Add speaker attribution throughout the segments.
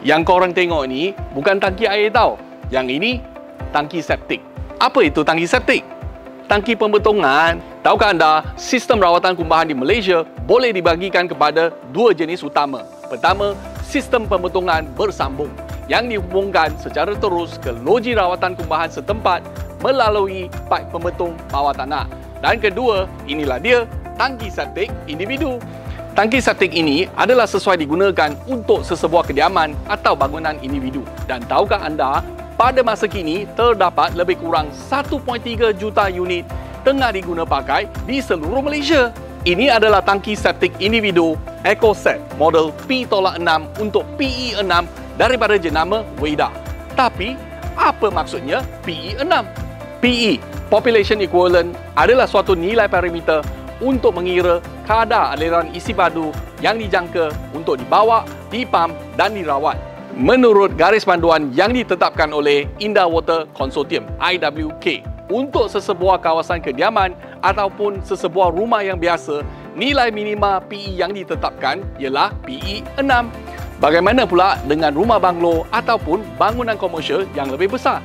Speaker 1: Yang korang tengok ni bukan tangki air tau. Yang ini tangki septik. Apa itu tangki septik? Tangki pembetongan. Tahukah anda, sistem rawatan kumbahan di Malaysia boleh dibagikan kepada dua jenis utama. Pertama, sistem pembetongan bersambung yang dihubungkan secara terus ke loji rawatan kumbahan setempat melalui paip pembetung bawah tanah. Dan kedua, inilah dia, tangki septik individu. Tangki septik ini adalah sesuai digunakan untuk sesebuah kediaman atau bangunan individu. Dan tahukah anda, pada masa kini terdapat lebih kurang 1.3 juta unit tengah diguna pakai di seluruh Malaysia. Ini adalah tangki septik individu EcoSet model P-6 untuk PE6 daripada jenama WEDA. Tapi, apa maksudnya PE6? PE, Population Equivalent, adalah suatu nilai parameter untuk mengira kadar aliran isi padu yang dijangka untuk dibawa, dipam dan dirawat. Menurut garis panduan yang ditetapkan oleh Indah Water Consortium (IWK), untuk sesebuah kawasan kediaman ataupun sesebuah rumah yang biasa, nilai minima PE yang ditetapkan ialah PE6. Bagaimana pula dengan rumah banglo ataupun bangunan komersial yang lebih besar?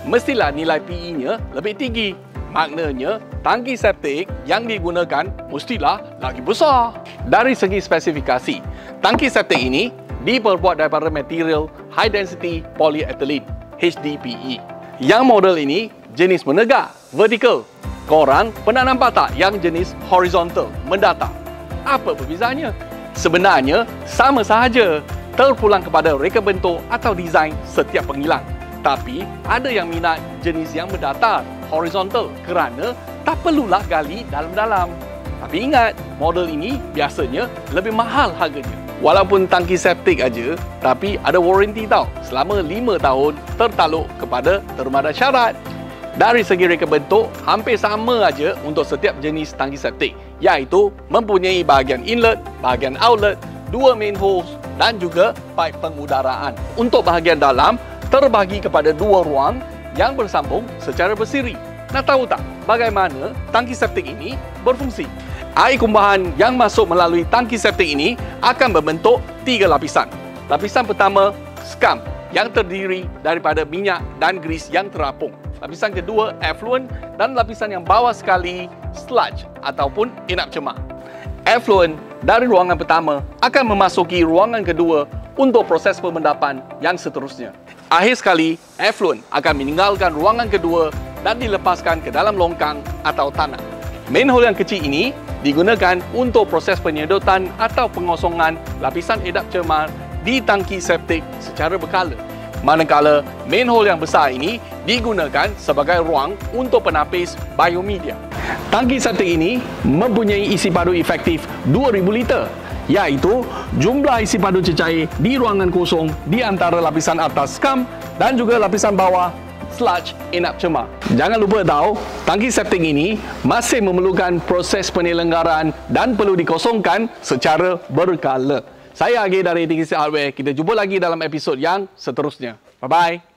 Speaker 1: Mestilah nilai PE-nya lebih tinggi. Maknanya, tangki septik yang digunakan mestilah lagi besar. Dari segi spesifikasi, tangki septik ini diperbuat daripada material High Density Polyethylene (HDPE). Yang model ini jenis menegak, vertikal. Korang pernah nampak tak yang jenis horizontal, mendatar? Apa perbezaannya? Sebenarnya sama sahaja, terpulang kepada reka bentuk atau desain setiap pengilang. Tapi ada yang minat jenis yang mendatar, horizontal, kerana tak perlulah gali dalam-dalam. Tapi ingat, model ini biasanya lebih mahal harganya. Walaupun tangki septik aja, tapi ada warranty tau, selama 5 tahun tertaluk kepada termada syarat. Dari segi reka bentuk, hampir sama aja untuk setiap jenis tangki septik, iaitu mempunyai bahagian inlet, bahagian outlet, 2 main holes dan juga paip pengudaraan. Untuk bahagian dalam, terbahagi kepada 2 ruang yang bersambung secara bersiri. Nak tahu tak bagaimana tangki septik ini berfungsi? Air kumbahan yang masuk melalui tangki septik ini akan membentuk 3 lapisan. Lapisan pertama, scum, yang terdiri daripada minyak dan grease yang terapung. Lapisan kedua, effluent, dan lapisan yang bawah sekali, sludge ataupun inap cemak. Effluent dari ruangan pertama akan memasuki ruangan kedua untuk proses pemendapan yang seterusnya. Akhir sekali, effluent akan meninggalkan ruangan kedua dan dilepaskan ke dalam longkang atau tanah. Manhole yang kecil ini digunakan untuk proses penyedotan atau pengosongan lapisan edap cemar di tangki septik secara berkala. Manakala manhole yang besar ini digunakan sebagai ruang untuk penapis biomedia. Tangki septik ini mempunyai isi padu efektif 2000 liter, iaitu jumlah isi padu cecair di ruangan kosong di antara lapisan atas scum dan juga lapisan bawah sludge inap cemak. Jangan lupa tahu, tangki septik ini masih memerlukan proses penyelenggaraan dan perlu dikosongkan secara berkala. Saya Agil dari TKC Hardware. Kita jumpa lagi dalam episod yang seterusnya. Bye-bye.